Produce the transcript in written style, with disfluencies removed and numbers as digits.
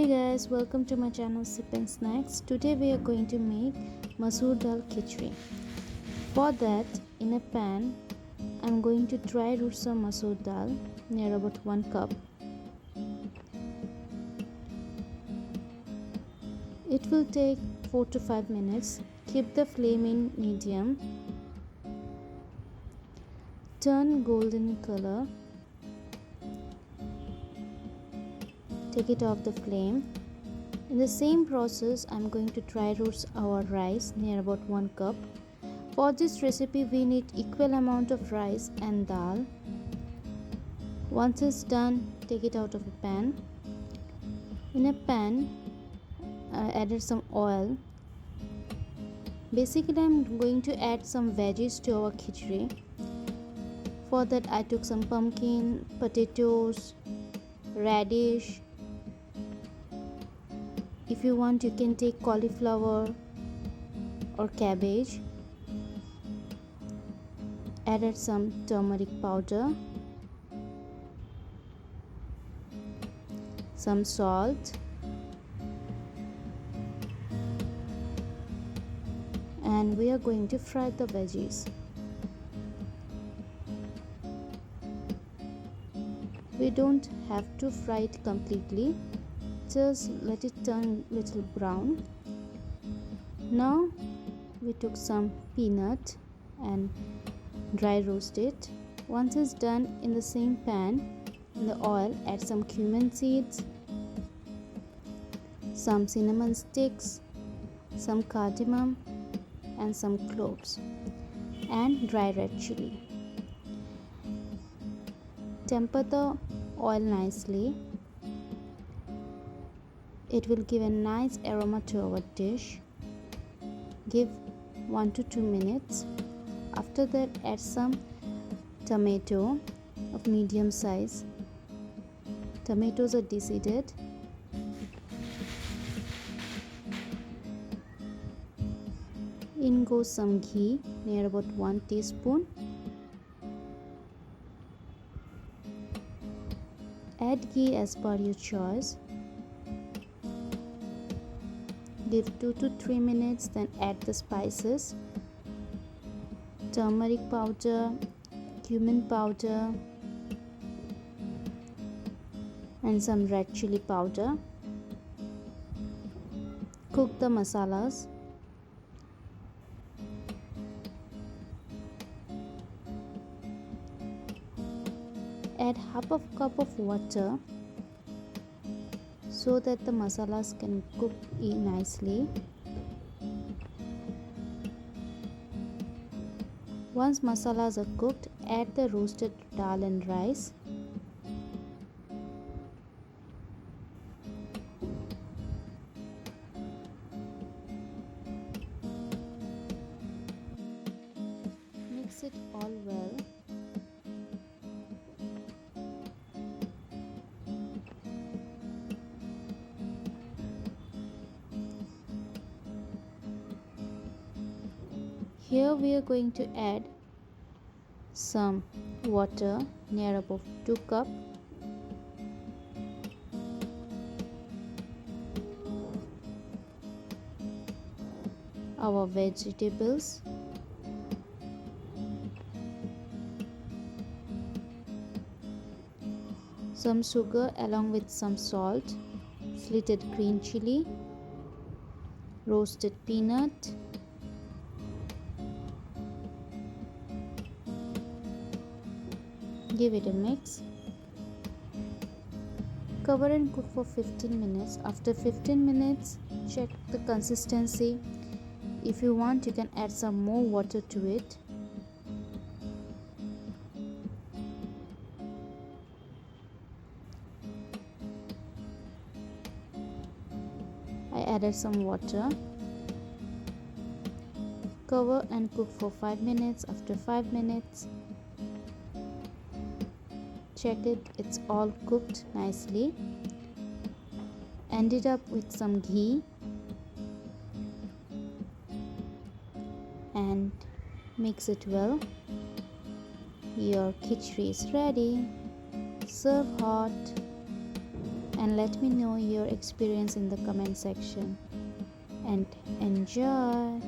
Hey guys, welcome to my channel Sip and Snacks. Today we are going to make Masoor dal khichuri. For that, in a pan, I'm going to dry roast some Masoor dal near about 1 cup. It will take 4 to 5 minutes. Keep the flame in medium. Turn golden color. Take it off the flame. In the same process, I'm going to dry roast our rice near about 1 cup. For this recipe, we need equal amount of rice and dal. Once it's done, take it out of a pan. In a pan, I added some oil. Basically, I'm going to add some veggies to our khichdi. For that, I took some pumpkin, potatoes, radish. If you want, you can take cauliflower or cabbage. Added some turmeric powder, some salt, and we are going to fry the veggies. We don't have to fry it completely, just let it turn little brown. Now we took some peanut and dry roast it. Once it's done, in the same pan, in the oil, add some cumin seeds, some cinnamon sticks, some cardamom, and some cloves, and dry red chili. Temper the oil nicely. It will give a nice aroma to our dish. Give 1 to 2 minutes. After that, add some tomato of medium size. Tomatoes are deseeded. In goes some ghee, near about 1 teaspoon. Add ghee as per your choice. Give 2 to 3 minutes, then add the spices: turmeric powder, cumin powder, and some red chili powder. Cook the masalas. Add half of cup of water so that the masalas can cook nicely. Once masalas are cooked, add the roasted dal and rice. Mix it all well. Here we are going to add some water, near about 2 cup. Our vegetables, some sugar along with some salt, slitted green chili, roasted peanut, give it a mix. Cover and cook for 15 minutes. After 15 minutes, check the consistency. If you want, you can add some more water to it. I added some water. Cover and cook for 5 minutes. After 5 minutes, check it, it's all cooked nicely. End it up with some ghee and mix it well. Your khichdi is ready. Serve hot and let me know your experience in the comment section. And enjoy!